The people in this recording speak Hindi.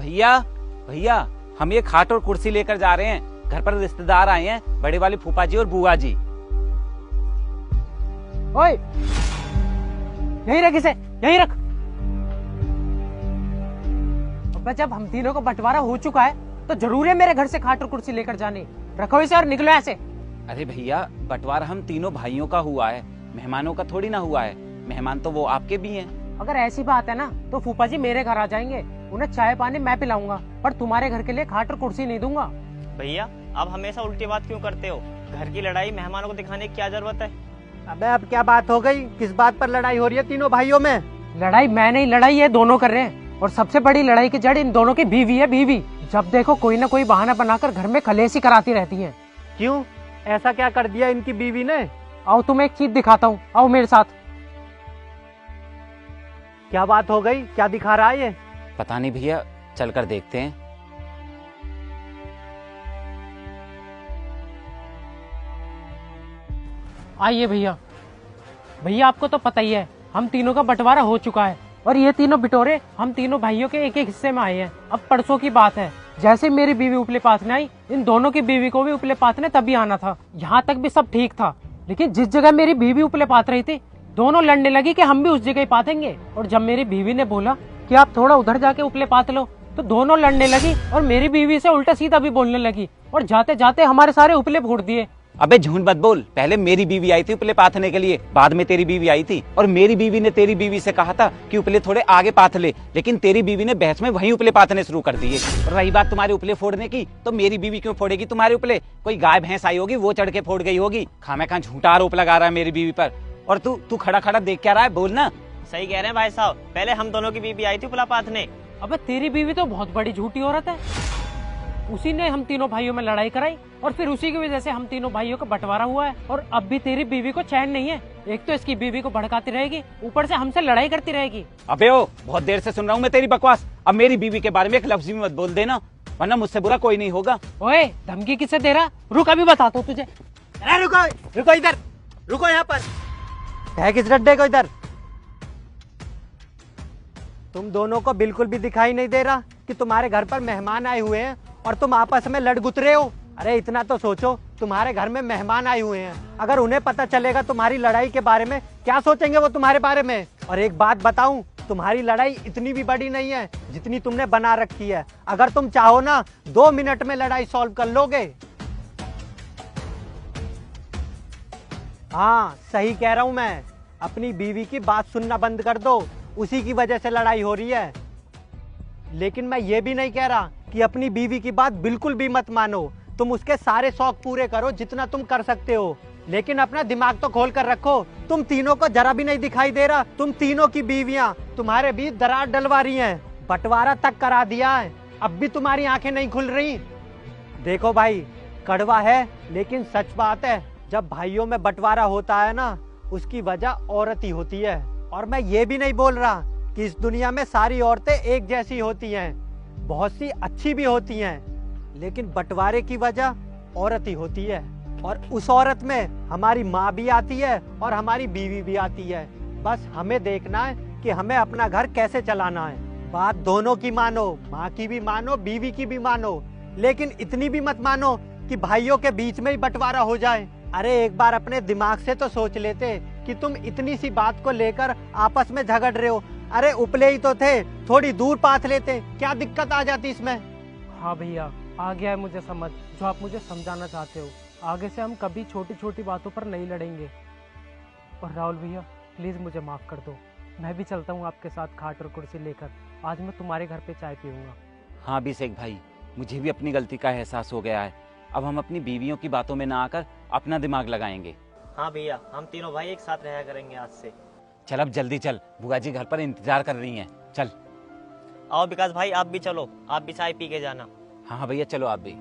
भैया भैया, हम ये खाट और कुर्सी लेकर जा रहे हैं। घर पर रिश्तेदार आए हैं, बड़े वाले फूफा जी और बुआ जी। ओए, यही रख इसे, यही रख। अबे जब हम तीनों को बंटवारा हो चुका है तो जरूर है मेरे घर से खाट और कुर्सी लेकर जानी। रखो इसे और निकलो ऐसे। अरे भैया, बंटवारा हम तीनों भाइयों का हुआ है, मेहमानों का थोड़ी ना हुआ है। मेहमान तो वो आपके भी हैं। अगर ऐसी बात है ना तो फूफा जी मेरे घर आ जाएंगे, उन्हें चाय पानी मैं पिलाऊंगा, पर तुम्हारे घर के लिए खाट और कुर्सी नहीं दूंगा। भैया, आप हमेशा उल्टी बात क्यों करते हो? घर की लड़ाई मेहमानों को दिखाने की क्या जरूरत है? अबे अब क्या बात हो गई? किस बात पर लड़ाई हो रही है तीनों भाइयों में? लड़ाई मैं नहीं, लड़ाई ये दोनों कर रहे हैं। और सबसे बड़ी लड़ाई की जड़ इन दोनों की बीवी है, बीवी। जब देखो कोई ना कोई बहाना बनाकर घर में कलेशी कराती रहती है। क्यों, ऐसा क्या कर दिया इनकी बीवी ने? आओ तुम्हें एक चीज दिखाता हूँ, आओ मेरे साथ। क्या बात हो गई? क्या दिखा रहा है ये? पता नहीं भैया, चलकर देखते हैं। आइए भैया। भैया आपको तो पता ही है हम तीनों का बंटवारा हो चुका है और ये तीनों बिटोरे हम तीनों भाइयों के एक एक हिस्से में आए हैं। अब परसों की बात है, जैसे मेरी बीवी उपले पाथने आई, इन दोनों की बीवी को भी उपले पाथने तभी आना था। यहाँ तक भी सब ठीक था, लेकिन जिस जगह मेरी बीवी उपले पाथ रही थी, दोनों लड़ने लगी कि हम भी उस जगह ही पाथेंगे। और जब मेरी बीवी ने बोला कि आप थोड़ा उधर जाके उपले पाथ लो, तो दोनों लड़ने लगी और मेरी बीवी से उल्टा सीधा भी बोलने लगी और जाते जाते हमारे सारे उपले फोड़ दिए। अबे झूठ मत बोल, पहले मेरी बीवी आई थी उपले पाथने के लिए, बाद में तेरी बीवी आई थी। और मेरी बीवी ने तेरी बीवी से कहा था कि उपले थोड़े आगे पाथ ले, लेकिन तेरी बीवी ने बहस में वहीं उपले पाथने शुरू कर दिए। और रही बात तुम्हारे उपले फोड़ने की, तो मेरी बीवी क्यों फोड़ेगी तुम्हारे उपले? कोई गाय भैंस आई होगी, वो चढ़ के फोड़ गई होगी। खामेखा झूठा आरोप लगा रहा है मेरी बीवी पर। और तू खड़ा खड़ा देख क्या रहा है? बोल ना। सही कह रहे हैं भाई साहब, पहले हम दोनों की बीवी आई थी उपला पाथने। अबे तेरी बीवी तो बहुत बड़ी झूठी औरत है, उसी ने हम तीनों भाइयों में लड़ाई कराई और फिर उसी की वजह से हम तीनों भाइयों का बंटवारा हुआ है। और अब भी तेरी बीवी को चैन नहीं है, एक तो इसकी बीवी को भड़काती रहेगी, ऊपर से हमसे लड़ाई करती रहेगी। अबे ओ, बहुत देर से सुन रहा हूँ मैं तेरी बकवास। अब मेरी बीवी के बारे में एक लफ्ज भी मत बोल देना, वरना मुझसे बुरा कोई नहीं होगा। ओए, धमकी किसे दे रहा? रुक, अभी बताता हूँ तुझे। अरे रुको, रुको इधर, रुको यहाँ पर। है किस रड्डे को इधर? तुम दोनों को बिल्कुल भी दिखाई नहीं दे रहा कि तुम्हारे घर पर मेहमान आए हुए हैं और तुम आपस में लड़ गुतरे हो? अरे इतना तो सोचो, तुम्हारे घर में मेहमान आए हुए हैं, अगर उन्हें पता चलेगा तुम्हारी लड़ाई के बारे में, क्या सोचेंगे वो तुम्हारे बारे में? और एक बात बताऊं, तुम्हारी लड़ाई इतनी भी बड़ी नहीं है जितनी तुमने बना रखी है। अगर तुम चाहो ना, 2 मिनट में लड़ाई सॉल्व कर लोगे। हाँ, सही कह रहा हूं मैं। अपनी बीवी की बात सुनना बंद कर दो, उसी की वजह से लड़ाई हो रही है। लेकिन मैं ये भी नहीं कह रहा कि अपनी बीवी की बात बिल्कुल भी मत मानो। तुम उसके सारे शौक पूरे करो जितना तुम कर सकते हो, लेकिन अपना दिमाग तो खोल कर रखो। तुम तीनों को जरा भी नहीं दिखाई दे रहा, तुम तीनों की बीवियां तुम्हारे बीच दरार डलवा रही हैं, बंटवारा तक करा दिया है, अब भी तुम्हारी आंखें नहीं खुल रही। देखो भाई, कड़वा है लेकिन सच बात है, जब भाइयों में बंटवारा होता है ना, उसकी वजह औरत ही होती है। और मैं ये भी नहीं बोल रहा कि इस दुनिया में सारी औरतें एक जैसी होती हैं, बहुत सी अच्छी भी होती हैं, लेकिन बंटवारे की वजह औरत ही होती है। और उस औरत में हमारी माँ भी आती है और हमारी बीवी भी आती है। बस हमें देखना है कि हमें अपना घर कैसे चलाना है। बात दोनों की मानो, माँ की भी मानो, बीवी की भी मानो, लेकिन इतनी भी मत मानो कि भाइयों के बीच में ही बंटवारा हो जाए। अरे एक बार अपने दिमाग से तो सोच लेते कि तुम इतनी सी बात को लेकर आपस में झगड़ रहे हो। अरे उपले ही तो थे, थोड़ी दूर पाथ लेते, क्या दिक्कत आ जाती इसमें? हाँ भैया, आ गया है मुझे समझ जो आप मुझे समझाना चाहते हो। आगे से हम कभी छोटी छोटी बातों पर नहीं लड़ेंगे। और राहुल भैया, प्लीज मुझे माफ कर दो, मैं भी चलता हूँ आपके साथ खाट और कुर्सी लेकर। आज मैं तुम्हारे घर पे चाय पीऊंगा। हाँ अभिषेक भाई, मुझे भी अपनी गलती का एहसास हो गया है। अब हम अपनी बीवियों की बातों में ना आकर अपना दिमाग लगाएंगे। हाँ भैया, हम तीनों भाई एक साथ रहा करेंगे आज से। चल अब जल्दी चल, बुआ जी घर पर इंतजार कर रही हैं। चल। आओ विकास भाई, आप भी चलो, आप भी चाय पी के जाना। हाँ हाँ भैया, चलो आप भी।